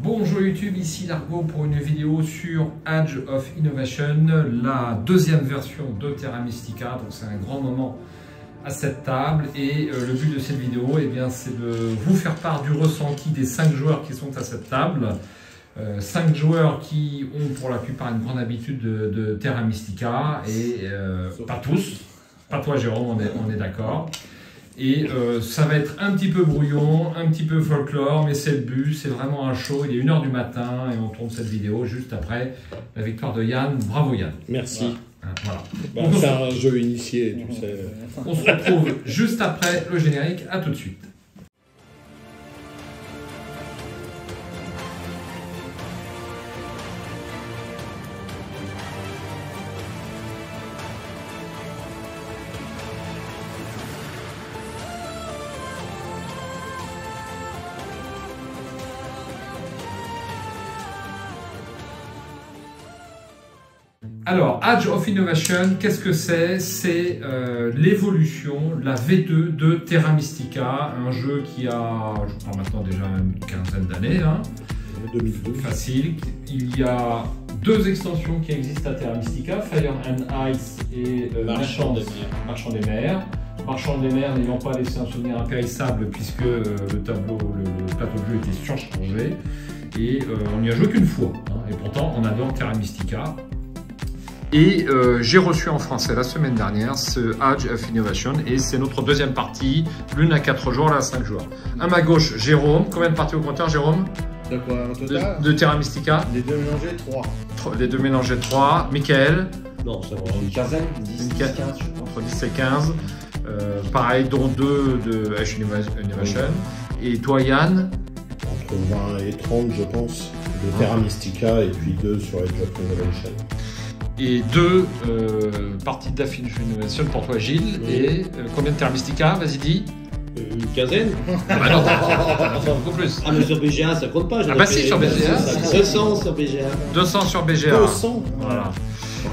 Bonjour YouTube, ici Largo pour une vidéo sur Age of Innovation, la deuxième version de Terra Mystica. Donc c'est un grand moment à cette table et le but de cette vidéo, c'est de vous faire part du ressenti des 5 joueurs qui sont à cette table. 5 joueurs qui ont pour la plupart une grande habitude de Terra Mystica et pas tous, pas toi Jérôme, on est d'accord. Et ça va être un petit peu brouillon, un petit peu folklore, mais c'est le but, c'est vraiment un show. Il est 1 h du matin et on tourne cette vidéo juste après la victoire de Yann. Bravo Yann. Merci. Voilà. Bah, c'est un jeu initié, tu sais. On se retrouve juste après le générique. À tout de suite. Alors, Age of Innovation, qu'est-ce que c'est? C'est l'évolution, la V2 de Terra Mystica, un jeu qui a, je crois maintenant déjà une quinzaine d'années, hein. 2012. Facile. Il y a 2 extensions qui existent à Terra Mystica, Fire and Ice et Marchand des Mers. Marchand des Mers n'ayant pas laissé un souvenir impérissable puisque le plateau de jeu était surchargé. Et on n'y a joué qu'une fois, hein. Et pourtant on adore Terra Mystica. Et j'ai reçu en français la semaine dernière ce Age of Innovation et c'est notre deuxième partie, l'une à 4 joueurs, l'autre à 5 joueurs. À ma gauche, Jérôme. Combien de parties au compteur, Jérôme? De quoi au total? De Terra Mystica. Les deux mélangés, 3. Les deux mélangés, 3. Michael? Non, ça va. Une quinzaine, 10, 15, je pense. Entre 10 et 15. Pareil, dont 2 de Age of Innovation. Et toi, Yann? Entre 20 et 30, je pense, de Terra Mystica et puis 2 sur Age of Innovation. Et 2 parties d'Age of Innovation pour toi, Gilles. Oui. Et combien de Terra Mystica? Vas-y, dis. Une quinzaine. Ah bah non, enfin, beaucoup plus. Ah mais sur BGA ça compte pas. Ah bah si, sur BGA. 200 sur BGA. 200 sur BGA. 200. Voilà.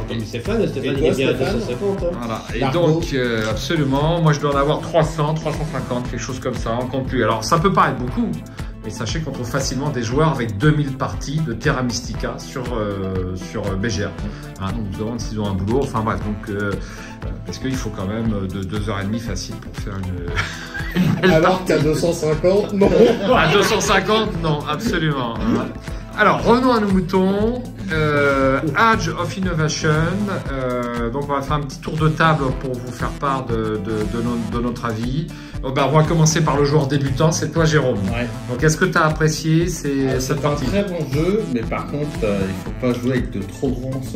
Comme Stéphane il est bien à 250. Hein. Voilà. Et donc, absolument, moi je dois en avoir 300, 350, quelque chose comme ça, on compte plus. Alors ça peut paraître beaucoup, mais sachez qu'on trouve facilement des joueurs avec 2000 parties de Terra Mystica sur BGA. Hein, donc on se demande s'ils ont un boulot, enfin bref, donc parce qu'il faut quand même de 2h30 facile pour faire une alors qu'à 250, non. À 250, non, absolument. Alors, revenons à nos moutons. Age of Innovation. Donc, on va faire un petit tour de table pour vous faire part de notre avis. On va commencer par le joueur débutant, c'est toi, Jérôme. Ouais. Donc, est-ce que tu as apprécié cette partie? C'est un très bon jeu, mais par contre, il ne faut pas jouer avec de trop grosses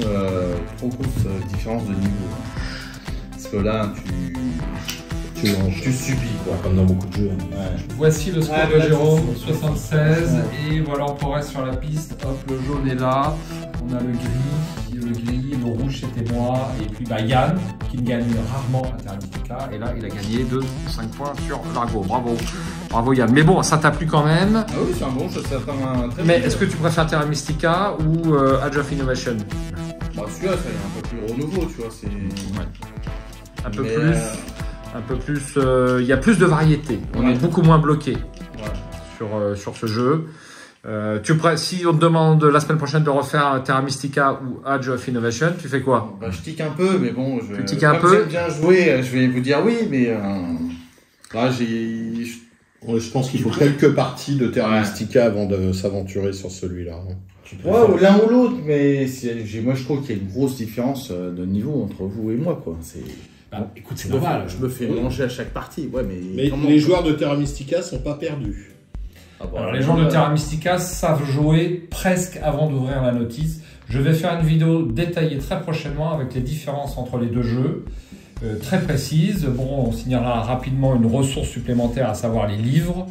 différences de niveau. Parce que là, tu subis, quoi, comme dans beaucoup de jeux. Ouais. Voici le score de Jérôme, 76. Et voilà, on progresse sur la piste. Hop, le jaune est là. On a le gris, le rouge c'était moi. Et puis Yann, qui ne gagne rarement à Terra Mystica. Et là, il a gagné 5 points sur Largo. Bravo. Bravo Yann. Mais bon, ça t'a plu quand même. Ah oui, c'est un bon jeu, c'est un très Mais est-ce que tu préfères Terra Mystica ou Age of Innovation? Bah, celui-là, c'est un peu plus renouveau, tu vois. Ouais. Un peu plus, il y a plus de variété. On est beaucoup moins bloqué sur ce jeu. Si on te demande la semaine prochaine de refaire Terra Mystica ou Age of Innovation, tu fais quoi? Bah, je tique un peu, mais bon, tu tiques un peu. J'aime bien jouer, je vais vous dire oui, mais là, je pense qu'il faut quelques parties de Terra Mystica avant de s'aventurer sur celui-là. Ouais, ou l'un ou l'autre, mais moi je trouve qu'il y a une grosse différence de niveau entre vous et moi, quoi. Écoute, c'est normal. Je me fais manger à chaque partie, ouais, mais les joueurs de Terra Mystica sont pas perdus. Alors, les joueurs de Terra Mystica savent jouer presque avant d'ouvrir la notice. Je vais faire une vidéo détaillée très prochainement avec les différences entre les deux jeux, très précises. Bon, on signalera rapidement une ressource supplémentaire, à savoir les livres.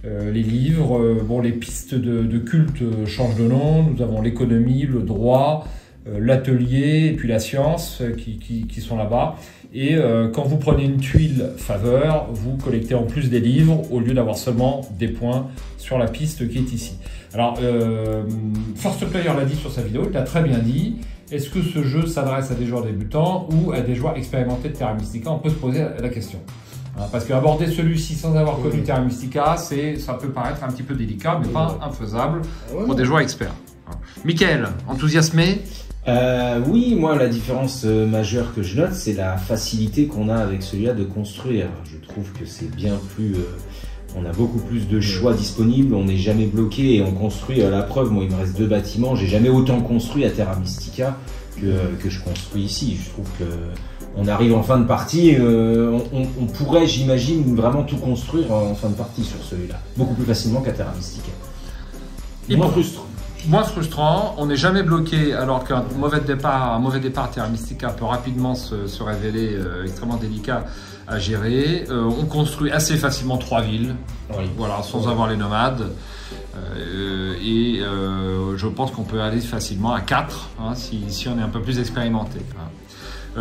Les pistes de culte changent de nom. Nous avons l'économie, le droit, l'atelier et puis la science qui sont là-bas. Et quand vous prenez une tuile faveur, vous collectez en plus des livres au lieu d'avoir seulement des points sur la piste qui est ici. Alors, First Player l'a dit sur sa vidéo, il l'a très bien dit. Est-ce que ce jeu s'adresse à des joueurs débutants ou à des joueurs expérimentés de Terra Mystica? On peut se poser la question. Parce qu'aborder celui-ci sans avoir connu Terra Mystica, ça peut paraître un petit peu délicat, mais pas infaisable pour des joueurs experts. Mickaël, enthousiasmé? Oui, moi la différence majeure que je note, c'est la facilité qu'on a avec celui-là de construire. Je trouve que c'est bien plus... on a beaucoup plus de choix disponibles, on n'est jamais bloqué et on construit. La preuve, moi il me reste 2 bâtiments, j'ai jamais autant construit à Terra Mystica que je construis ici. Je trouve que on arrive en fin de partie, on pourrait, j'imagine, vraiment tout construire en fin de partie sur celui-là. Beaucoup plus facilement qu'à Terra Mystica. Moins frustrant, on n'est jamais bloqué alors qu'un mauvais départ Terra Mystica peut rapidement se révéler extrêmement délicat à gérer. On construit assez facilement 3 villes, voilà, sans avoir les nomades. Je pense qu'on peut aller facilement à 4 si on est un peu plus expérimenté.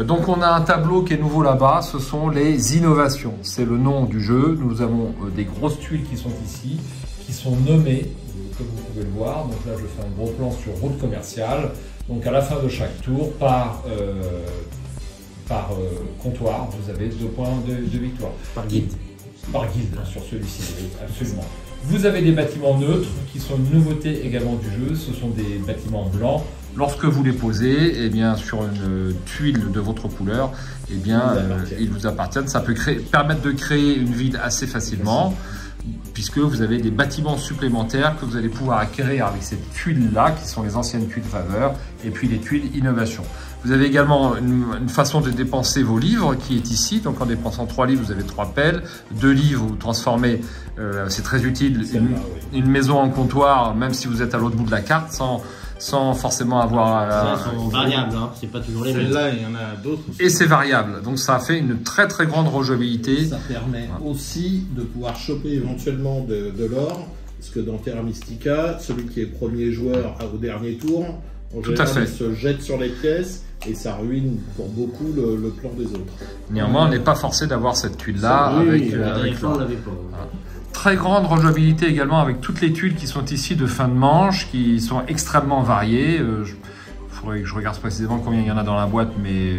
Donc on a un tableau qui est nouveau là-bas, ce sont les innovations. C'est le nom du jeu. Nous avons des grosses tuiles qui sont ici, qui sont nommées, comme vous pouvez le voir. Donc là je fais un gros plan sur route commerciale. Donc à la fin de chaque tour, par comptoir, vous avez 2 points de victoire. Par guide. Par guide, sur celui-ci, oui, absolument. Vous avez des bâtiments neutres qui sont une nouveauté également du jeu. Ce sont des bâtiments blancs. Lorsque vous les posez, eh bien, sur une tuile de votre couleur, eh bien, ils vous appartiennent. Ça peut permettre de créer une ville assez facilement, puisque vous avez des bâtiments supplémentaires que vous allez pouvoir acquérir avec ces tuiles-là, qui sont les anciennes tuiles faveur, et puis les tuiles innovation. Vous avez également une façon de dépenser vos livres qui est ici. Donc en dépensant 3 livres, vous avez 3 pelles. 2 livres, vous transformez, c'est très utile, une maison en comptoir, même si vous êtes à l'autre bout de la carte, sans forcément avoir... Ça, sont variables, c'est pas toujours les mêmes. Celle-là, il y en a d'autres aussi. Et c'est variable, donc ça fait une très très grande rejouabilité. Ça permet aussi de pouvoir choper éventuellement de l'or, parce que dans Terra Mystica, celui qui est premier joueur au dernier tour, en général, il se jette sur les pièces et ça ruine pour beaucoup le plan des autres. Néanmoins, on n'est pas forcé d'avoir cette tuile-là avec l'or. Très grande rejouabilité également avec toutes les tuiles qui sont ici de fin de manche, qui sont extrêmement variées. Il faudrait que je regarde précisément combien il y en a dans la boîte, mais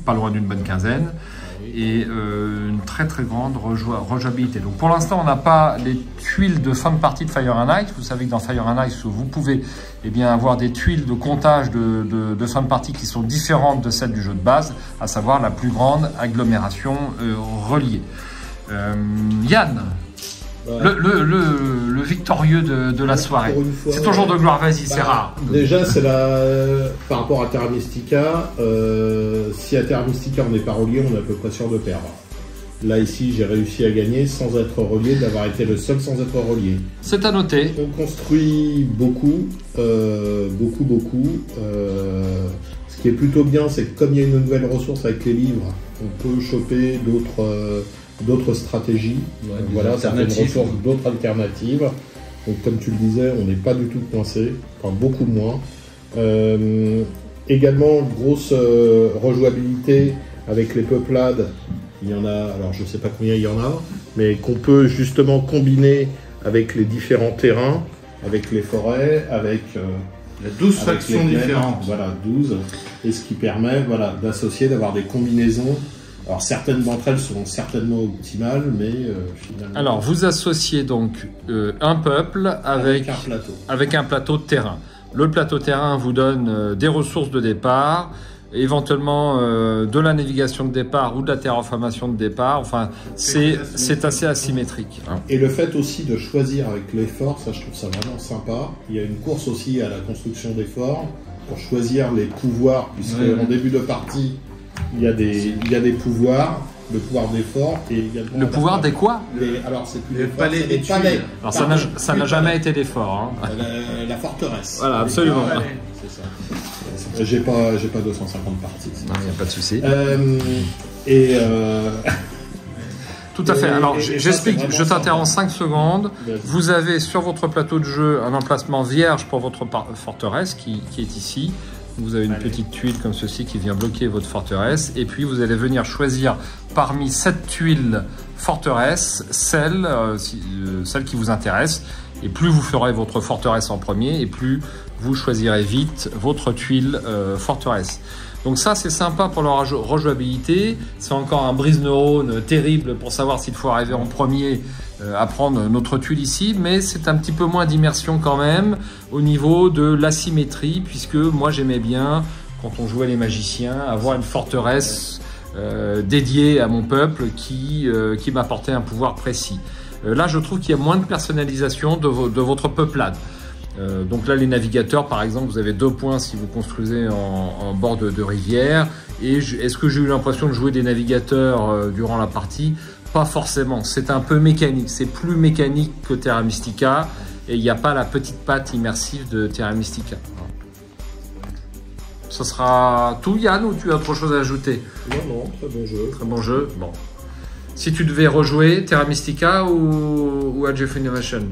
pas loin d'une bonne quinzaine. Et une très très grande rejouabilité. Donc pour l'instant, on n'a pas les tuiles de fin de partie de Fire and Ice. Vous savez que dans Fire and Ice, vous pouvez avoir des tuiles de comptage de fin de partie qui sont différentes de celles du jeu de base, à savoir la plus grande agglomération reliée. Yann, le victorieux de la soirée. C'est toujours de gloire, vas-y, c'est rare. Déjà, c'est par rapport à Terra Mystica, si à Terra Mystica on n'est pas relié, on est à peu près sûr de perdre. Là, ici, j'ai réussi à gagner sans être relié, d'avoir été le seul sans être relié. C'est à noter. On construit beaucoup. Ce qui est plutôt bien, c'est que comme il y a une nouvelle ressource avec les livres, on peut choper d'autres stratégies, voilà, certaines ressources, d'autres alternatives. Donc comme tu le disais, on n'est pas du tout coincé, enfin beaucoup moins. Également, grosse rejouabilité avec les peuplades. Il y en a, alors je ne sais pas combien il y en a, mais qu'on peut justement combiner avec les différents terrains, avec les forêts, avec... il y a 12 factions différentes. Voilà, 12. Et ce qui permet d'associer, d'avoir des combinaisons. Alors certaines d'entre elles sont certainement optimales, mais finalement... Alors vous associez donc un peuple avec un plateau de terrain. Le plateau de terrain vous donne des ressources de départ, éventuellement de la navigation de départ ou de la terraformation de départ. Enfin, c'est assez asymétrique. Et le fait aussi de choisir avec les forts, ça je trouve ça vraiment sympa. Il y a une course aussi à la construction des forts pour choisir les pouvoirs, puisque en début de partie, il y a des pouvoirs, le pouvoir des forts et également... Le pouvoir des quoi? Alors c'est plus les palais, les palais. Alors ça n'a jamais été des forts. La forteresse. Voilà, absolument. C'est ça. J'ai pas 250 parties. Non, il n'y a pas de souci. Tout à fait. Alors, j'explique, je t'interromps 5 secondes. Vous avez sur votre plateau de jeu un emplacement vierge pour votre forteresse qui est ici. Vous avez une petite tuile comme ceci qui vient bloquer votre forteresse. Et puis, vous allez venir choisir parmi cette tuile forteresse celle qui vous intéresse. Et plus vous ferez votre forteresse en premier, et plus vous choisirez vite votre tuile forteresse. Donc ça, c'est sympa pour leur rejouabilité. C'est encore un brise-neurone terrible pour savoir s'il faut arriver en premier à prendre notre tuile ici, mais c'est un petit peu moins d'immersion quand même au niveau de l'asymétrie, puisque moi j'aimais bien, quand on jouait les magiciens, avoir une forteresse dédiée à mon peuple qui m'apportait un pouvoir précis. Là, je trouve qu'il y a moins de personnalisation de votre peuplade. Donc là, les navigateurs, par exemple, vous avez 2 points si vous construisez en bord de rivière. Et est-ce que j'ai eu l'impression de jouer des navigateurs durant la partie? Pas forcément. C'est un peu mécanique. C'est plus mécanique que Terra Mystica. Et il n'y a pas la petite patte immersive de Terra Mystica. Ça sera tout, Yann, ou tu as autre chose à ajouter? Non, très bon jeu. Très bon jeu. Bon. Si tu devais rejouer Terra Mystica ou Age of Innovation?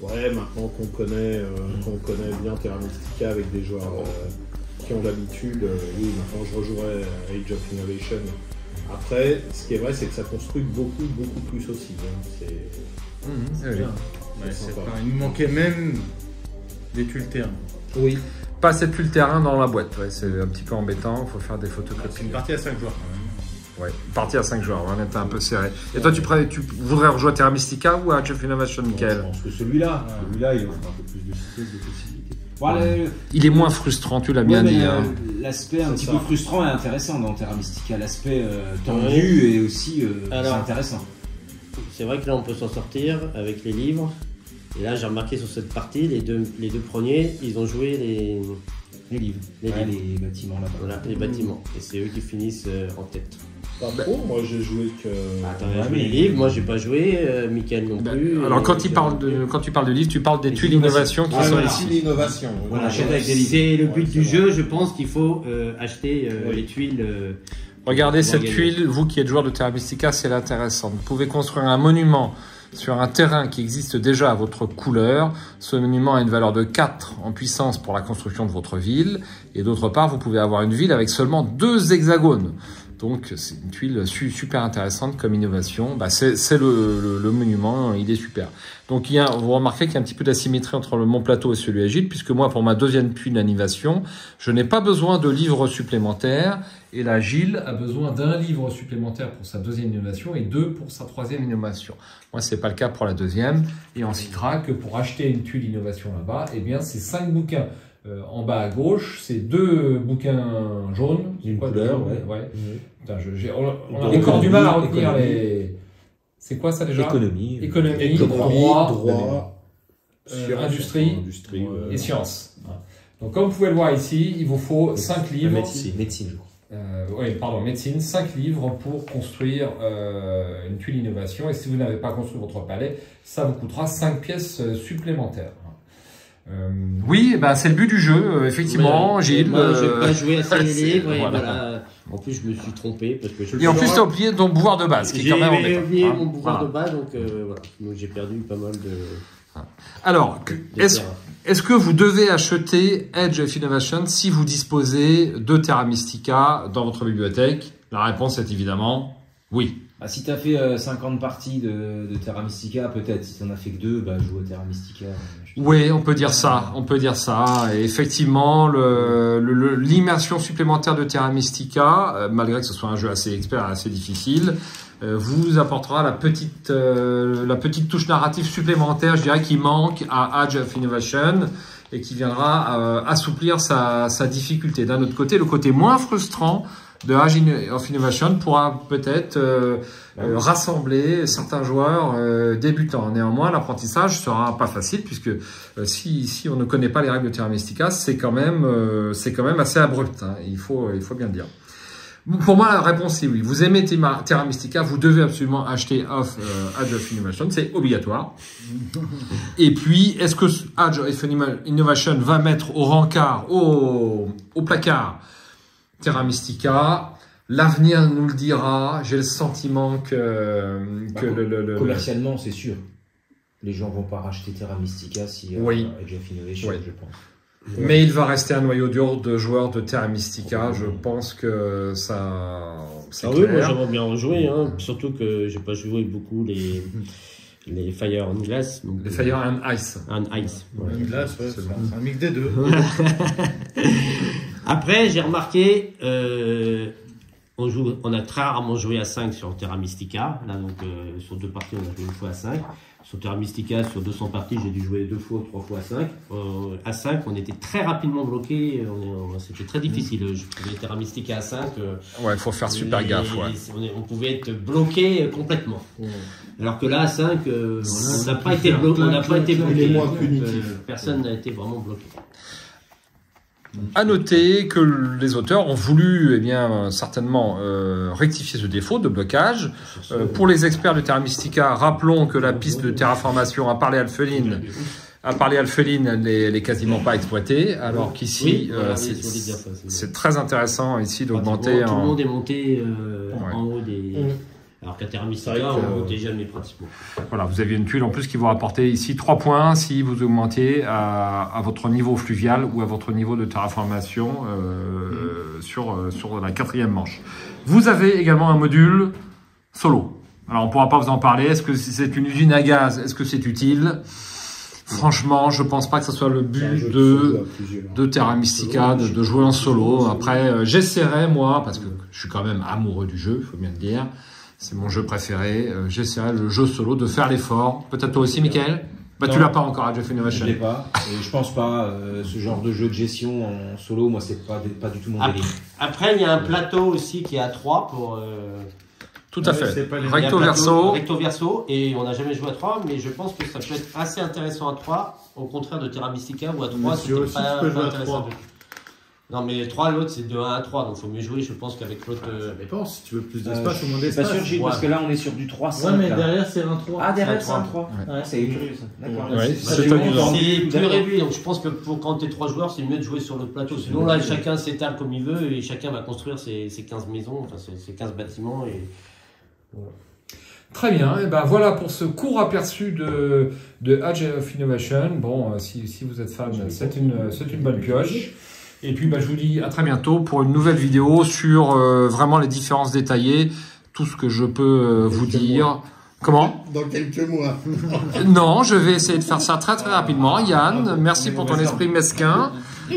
Ouais, maintenant qu'on connaît bien Terra Mystica avec des joueurs qui ont l'habitude, oui, maintenant je rejouerais Age of Innovation. Après, ce qui est vrai, c'est que ça construit beaucoup plus aussi. Hein. C'est bien. Ouais, il nous manquait même des tuiles terrain. Oui. Pas cette tuile terrain dans la boîte, ouais, c'est un petit peu embêtant, il faut faire des photocopies. C'est une partie à 5 joueurs quand même. Ouais, une partie à 5 joueurs, on était un peu serré. Et toi, tu voudrais rejouer Terra Mystica ou Age of Innovation, Michael? Je pense que celui-là, il offre un peu plus de souplesse, de possibilités. Voilà, il est moins frustrant, tu l'as bien dit. Hein. L'aspect un petit peu frustrant est intéressant dans Terra Mystica. L'aspect tendu est aussi intéressant. C'est vrai que là on peut s'en sortir avec les livres. Et là j'ai remarqué sur cette partie, les deux premiers, ils ont joué les livres. Les bâtiments là-bas. Voilà, les bâtiments. Et c'est eux qui finissent en tête. Pas trop, moi j'ai joué que... Attends, joué les livres, moi j'ai pas joué, Mickaël non plus. Alors quand tu parles de livres, tu parles des tuiles d'innovation qui sont ici. L'innovation. Voilà, c'est le but du jeu, je pense qu'il faut acheter les tuiles. Regardez cette tuile, vous qui êtes joueur de Terra Mystica, c'est intéressant. Vous pouvez construire un monument sur un terrain qui existe déjà à votre couleur. Ce monument a une valeur de 4 en puissance pour la construction de votre ville. Et d'autre part, vous pouvez avoir une ville avec seulement 2 hexagones. Donc c'est une tuile super intéressante comme innovation. C'est le monument, il est super. Donc vous remarquez qu'il y a un petit peu d'asymétrie entre mon plateau et celui Agile, puisque moi pour ma deuxième tuile d'animation, je n'ai pas besoin de livres supplémentaires, et l'Agile a besoin d'un livre supplémentaire pour sa deuxième innovation et 2 pour sa troisième innovation. Moi c'est pas le cas pour la deuxième, et on citera que pour acheter une tuile d'innovation là-bas, eh bien c'est 5 bouquins. En bas à gauche, c'est 2 bouquins jaunes. Une couleur, ouais. Putain, on a encore du mal à retenir les... C'est quoi ça déjà? Économie, droit, industrie et sciences. Donc comme vous pouvez le voir ici, il vous faut 5 livres. Médecine, je crois. Médecine, 5 livres pour construire une tuile innovation. Et si vous n'avez pas construit votre palais, ça vous coûtera 5 pièces supplémentaires. Oui, c'est le but du jeu, effectivement, Gilles. Moi, j'ai pas joué assez les livres, et voilà. En plus, je me suis trompé parce que. Et en plus, tu as oublié ton pouvoir de base, qui est quand même embêtant. J'ai oublié mon pouvoir de base, donc voilà. Donc j'ai perdu pas mal de. Alors, est-ce que vous devez acheter Age of Innovation si vous disposez de Terra Mystica dans votre bibliothèque? La réponse est évidemment oui. Si tu as fait 50 parties de Terra Mystica, peut-être. Si tu n'en as fait que 2, joue à Terra Mystica. Oui, on peut dire ça. Et effectivement, l'immersion supplémentaire de Terra Mystica, malgré que ce soit un jeu assez expert et assez difficile, vous apportera la petite touche narrative supplémentaire, je dirais, qui manque à Age of Innovation et qui viendra assouplir sa difficulté. D'un autre côté, le côté moins frustrant de Age of Innovation pourra peut-être rassembler certains joueurs débutants. Néanmoins, l'apprentissage sera pas facile puisque si on ne connaît pas les règles de Terra Mystica, c'est quand même assez abrupt. Hein, il faut bien le dire. Pour moi, la réponse est oui. Vous aimez Terra Mystica, vous devez absolument acheter Age of Innovation, c'est obligatoire. Et puis, est-ce que Age of Innovation va mettre au rencard, au placard, Terra Mystica? L'avenir nous le dira. J'ai le sentiment que commercialement, c'est sûr. Les gens vont pas racheter Terra Mystica si Age of Innovation, je pense. Mais il va rester un noyau dur de joueurs de Terra Mystica. Je pense que ça. Oui, moi j'aimerais bien en jouer, hein. Surtout que j'ai pas joué beaucoup les Fire and Glass. Les Fire and Ice. And Ice. Glass, c'est un mix des deux. Après, j'ai remarqué, on a très rarement joué à 5 sur Terra Mystica. Là, donc, sur 2 parties, on a joué une fois à 5. Sur Terra Mystica, sur 200 parties, j'ai dû jouer 2 fois ou 3 fois à 5. À 5, on était très rapidement bloqué. C'était très difficile. Je trouvais Terra Mystica à 5. Ouais, il faut faire super gaffe. Ouais. On pouvait être bloqué complètement. Alors que là, à 5, on n'a pas été bloqué. Personne n'a été vraiment bloqué. À noter que les auteurs ont voulu, eh bien, certainement rectifier ce défaut de blocage. Pour les experts de Terra Mystica, rappelons que la piste de terraformation à parler alpheline, elle n'est quasiment pas exploitée, alors qu'ici, c'est très intéressant ici d'augmenter. Tout le monde est monté en haut des. Alors qu'à Terra Mystica, on ne montait jamais pratiquement. Voilà, vous aviez une tuile en plus qui vous rapportait ici 3 points si vous augmentiez à votre niveau fluvial ou à votre niveau de terraformation sur la 4e manche. Vous avez également un module solo. Alors on ne pourra pas vous en parler. Est-ce que c'est une usine à gaz? Est-ce que c'est utile? Franchement, je pense pas que ce soit le but de Terra Mystica de jouer en solo. Après, j'essaierai moi, parce que je suis quand même amoureux du jeu, il faut bien le dire. C'est mon jeu préféré. J'essaierai le jeu solo de faire l'effort. Peut-être toi aussi, Mickaël? Bah, tu l'as pas encore, Age of Innovation. Je l'ai pas. Et je pense pas. Ce genre de jeu de gestion en solo, moi, c'est pas du tout mon délire. Après, il y a un plateau aussi qui est à 3 pour. Tout à fait. Recto verso. Recto verso. Et on n'a jamais joué à 3, mais je pense que ça peut être assez intéressant à 3, au contraire de Terra Mystica où à 3, c'était pas intéressant. Non, mais 3, l'autre, c'est de 1 à 3, donc il faut mieux jouer, je pense, qu'avec l'autre. Ça dépend, si tu veux plus d'espace ou moins Je suis pas d'espace. sûr, Gilles, parce que là, on est sur du 3-5. Ouais, mais là. derrière, c'est un 3. Ah, derrière, c'est un 3. Ouais. C'est curieux, ça. D'accord. Ouais, C'est c'est amusant. C'est plus réduit, donc je pense que pour quand tu es 3 joueurs, c'est mieux de jouer sur le plateau. Sinon, là, chacun s'étale comme il veut et chacun va construire ses 15 maisons, enfin ses 15 bâtiments. Et... Voilà. Très bien, et ben voilà pour ce court aperçu de Age of Innovation. Bon, si vous êtes fan, c'est une bonne pioche. Et puis je vous dis à très bientôt pour une nouvelle vidéo sur vraiment les différences détaillées, tout ce que je peux vous dire. Comment? Dans quelques mois. Non, je vais essayer de faire ça très très rapidement. Yann, merci pour ton esprit mesquin.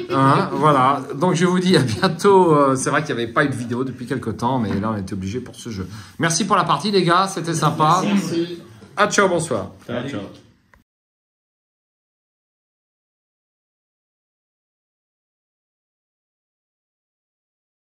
Hein, voilà, donc je vous dis à bientôt. C'est vrai qu'il n'y avait pas eu de vidéo depuis quelques temps, mais là on était obligé pour ce jeu. Merci pour la partie les gars, c'était sympa. Merci. Ah ciao, bonsoir. Ciao.